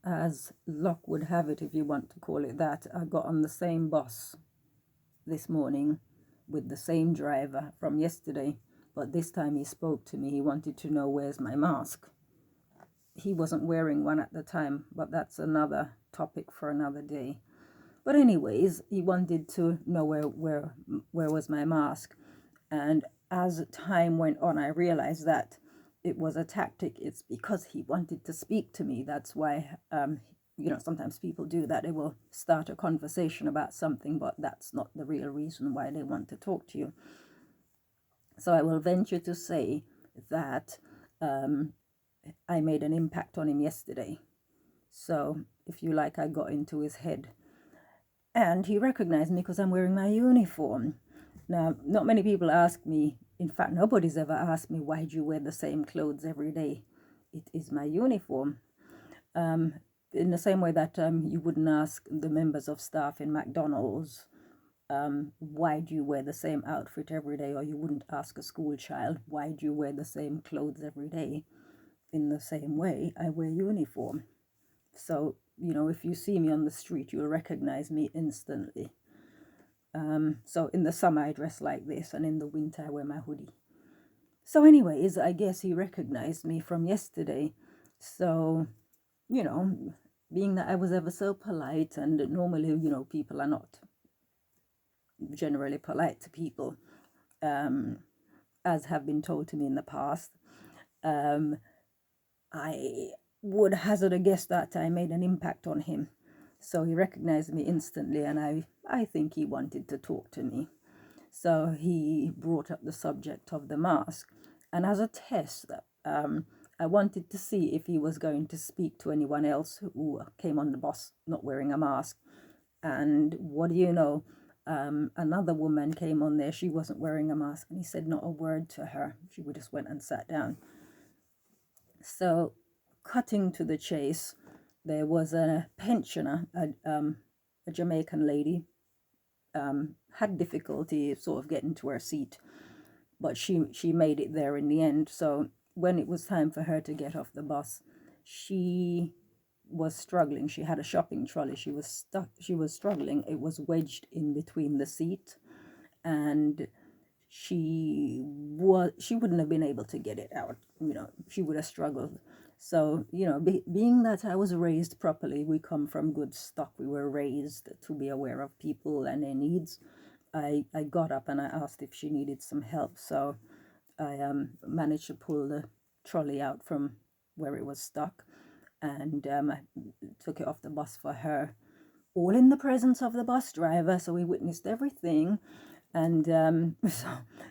as luck would have it, if you want to call it that, I got on the same bus this morning with the same driver from yesterday, but this time he spoke to me. He wanted to know where's my mask. He wasn't wearing one at the time, but that's another topic for another day. But anyways, he wanted to know where was my mask. And as time went on, I realized that it was a tactic. It's because he wanted to speak to me. That's why, sometimes people do that. They will start a conversation about something, but that's not the real reason why they want to talk to you. So I will venture to say that I made an impact on him yesterday. So if you like, I got into his head. And he recognized me because I'm wearing my uniform. Now, not many people ask me, in fact, nobody's ever asked me, why do you wear the same clothes every day? It is my uniform. In the same way that you wouldn't ask the members of staff in McDonald's, why do you wear the same outfit every day? Or you wouldn't ask a school child, why do you wear the same clothes every day? In the same way, I wear uniform. So, if you see me on the street, you'll recognize me instantly. So in the summer, I dress like this, and in the winter, I wear my hoodie. So anyways, I guess he recognized me from yesterday. So, being that I was ever so polite, and normally, people are not generally polite to people, as have been told to me in the past, I would hazard a guess that I made an impact on him. So he recognized me instantly, and I think he wanted to talk to me. So he brought up the subject of the mask. And as a test, I wanted to see if he was going to speak to anyone else who came on the bus not wearing a mask. And what do you know? Another woman came on there. She wasn't wearing a mask, and he said not a word to her. She just went and sat down. So, cutting to the chase, there was a pensioner, a Jamaican lady, had difficulty sort of getting to her seat, but she made it there in the end. So when it was time for her to get off the bus, she was struggling. She had a shopping trolley. She was stuck. She was struggling. It was wedged in between the seat, and she wouldn't have been able to get it out. She would have struggled. So, being that I was raised properly, we come from good stock. We were raised to be aware of people and their needs. I got up and I asked if she needed some help. So I managed to pull the trolley out from where it was stuck, and I took it off the bus for her, all in the presence of the bus driver. So we witnessed everything. And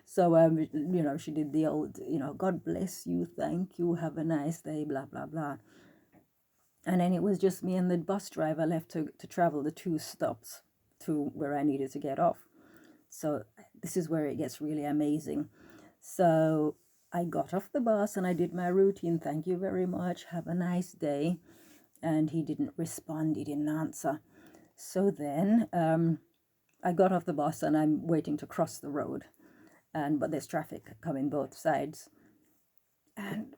she did the old, God bless you, thank you, have a nice day, blah, blah, blah. And then it was just me and the bus driver left to travel the 2 stops to where I needed to get off. So this is where it gets really amazing. So I got off the bus and I did my routine. Thank you very much. Have a nice day. And he didn't respond. He didn't answer. So then I got off the bus and I'm waiting to cross the road, but there's traffic coming both sides.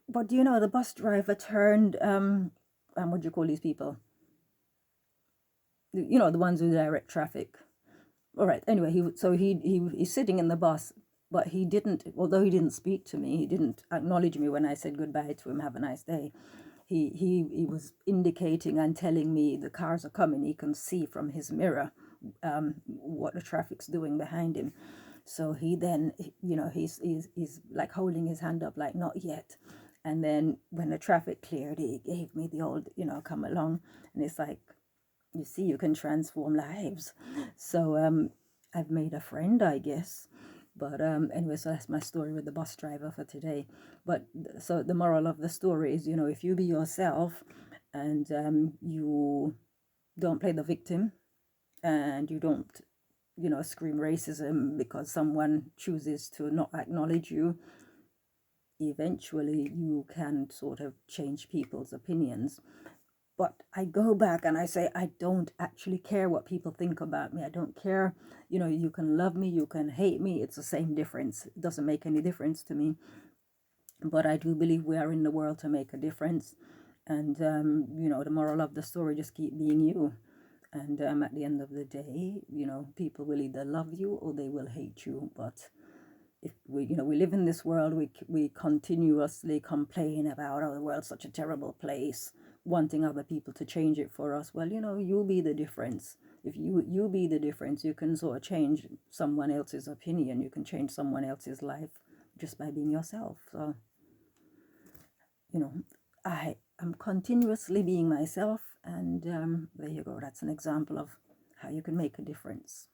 But the bus driver turned, what do you call these people? The ones who direct traffic. All right. Anyway, he's sitting in the bus, but he didn't. Although he didn't speak to me, he didn't acknowledge me when I said goodbye to him. Have a nice day. He was indicating and telling me the cars are coming. He can see from his mirror what the traffic's doing behind him. So he then, he's like holding his hand up like, not yet. And then when the traffic cleared, he gave me the old, come along. And it's like, you see, you can transform lives. So I've made a friend, I guess. But anyway, so that's my story with the bus driver for today. But so the moral of the story is, if you be yourself and you don't play the victim, and you don't, scream racism because someone chooses to not acknowledge you, eventually you can sort of change people's opinions. But I go back and I say, I don't actually care what people think about me. I don't care. You can love me, you can hate me. It's the same difference. It doesn't make any difference to me. But I do believe we are in the world to make a difference. And, you know, the moral of the story, just keep being you. And at the end of the day, you know, people will either love you or they will hate you. But if we, you know, we live in this world, we continuously complain about, oh, the world's such a terrible place, wanting other people to change it for us. Well, you know, you be the difference. If you be the difference, you can sort of change someone else's opinion. You can change someone else's life just by being yourself. So, you know, I am continuously being myself, and there you go. That's an example of how you can make a difference.